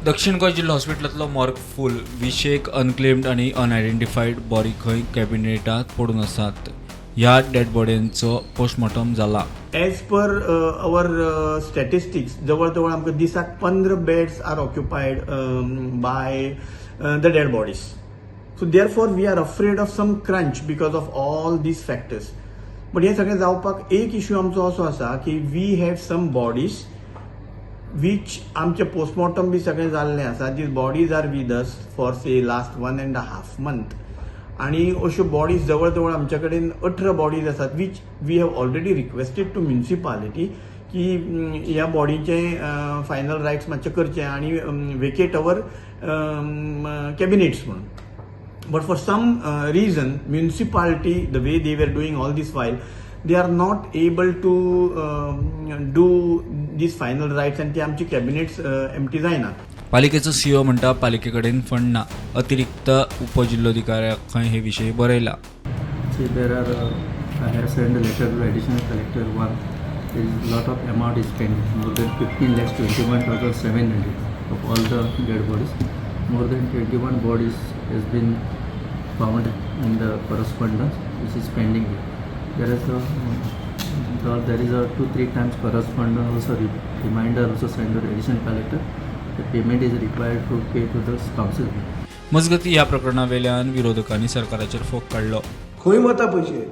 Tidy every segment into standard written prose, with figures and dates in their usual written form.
दक्षिण गोंय जिल्हा हॉस्पिटलांतलो मॉर्ग फूल 200 अनक्लेम्ड आनी अनआयडेंटिफाईड बॉडी खंय कॅबिनेटात पडून आसात. ह्या डेड बॉडींचो पोस्टमॉर्टम जाला. एज पर अवर स्टॅटिस्टिक्स जवळ जवळ आमकां दिसाक 15 beds are occupied by the dead bodies. So therefore we are afraid of some crunch because of all these factors. But हे सगळें जावपाक एक इश्यू आमचो असो आसा की we have some bodies which आमचे पोस्टमॉर्टम बी सगळें जाल्लें आसा. These bodies are with us for say last 1.5 month. आणि अश्यो बॉडीज जवळ जवळ आमच्या कडेन 18 बॉडीज आसात which we have already requested to municipality की ह्या बॉडीचे फायनल रायट्स मातशे करचे आणि वेकेट अवर कॅबिनेट्स म्हणून. But for some reason municipality the way they were doing all these file they are not able to do these final rights and ते आमची cabinets empty जायनात. पालिकेचो सीओ म्हणटा पालिके कडेन fund ना. अतिरिक्त उपजिल्लोधिकाऱ्याक खंय हे विशयी बरयला. See, I have sent a letter to additional collector 1. There is a lot of amount is pending. More than 15,21,700 of all the dead bodies. More than 21 bodies has been found in the correspondence which is pending here. There is a 2-3 times correspondence also reminder also sent to the additional collector. The payment is required to pay to the council. मजगती ह्या प्रकरणा वेल्यान विरोधकांनी सरकाराचेर fog काडलो. खंय वता पयशे?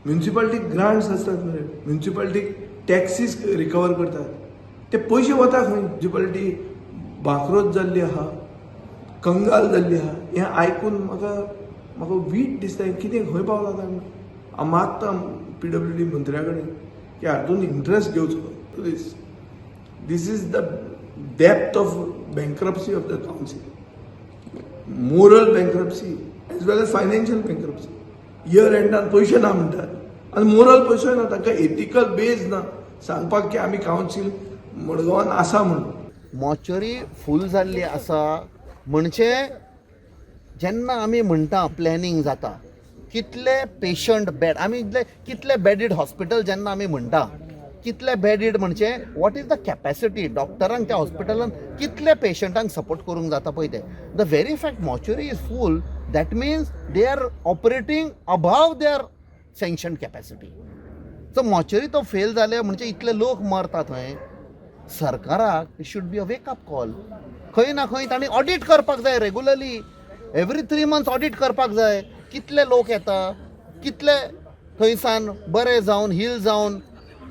म्युनिसिपालिटीक ग्रांट्स आसतात मरे, म्युनिसिपालिटीक टॅक्सीस रिकवर करतात. ते पयशे वता खंय? म्युनिसिपालिटी बाकरोत जाल्ली आहा, कंगाल जाल्ली आहा. हें आयकून म्हाका वीट दिसता. कितें खंय पावला काय? हांव मागता PWD मंत्र्या कडेन की हातून इंट्रस्ट घेवचो. This is the depth of bankruptcy of the council. Moral bankruptcy as well as financial bankruptcy. Year एंडान पयशे ना म्हणटात आनी मोरल पयशे ना. तांकां एथिकल बेज ना सांगपाक की आमी काउन्सिल मडगांवान आसा म्हणून. मॉर्चरी फूल जाल्ली आसा म्हणजे जेन्ना आमी म्हणटा प्लॅनिंग जाता कितले पेशंट बेड आमी कितले बेडीड हॉस्पिटल जेन्ना आमी म्हणटा कितले बेडीड म्हणजे वॉट इज द कॅपॅसिटी डॉक्टरांक त्या हॉस्पिटलान कितले पेशंटांक सपोर्ट करूंक जाता पळय ते. The very fact mortuary is full that means they are operating above their sanction capacity. So mortuary तो फेल जाले म्हणजे इतले लोक मरता थंय. सरकाराक it should be a wake up call. खंय ना खंय तांणी ऑडिट करपाक जाय रेगुलरली. एवरी 3 months ऑडिट करपाक जाय. कितले लोक येता, कितले थंयसान बरे जावन हील जावन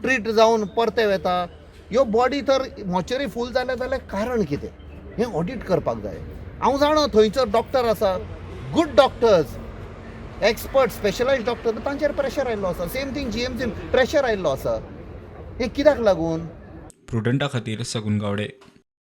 ट्रीट जावन परते वता. ह्यो बॉडी तर मॉर्चरी फूल जाले जाल्यार कारण कितें हें ऑडिट करपाक जाय. हांव जाणो थंयचो डॉक्टर आसा, good doctors, expert, specialised doctor, तांचेर प्रेशर आयिल्लो आसा. सेम थिंग GMCन प्रेशर आयिल्लो आसा. हें कित्याक लागून? प्रुडंटा खातीर सगून गावडे.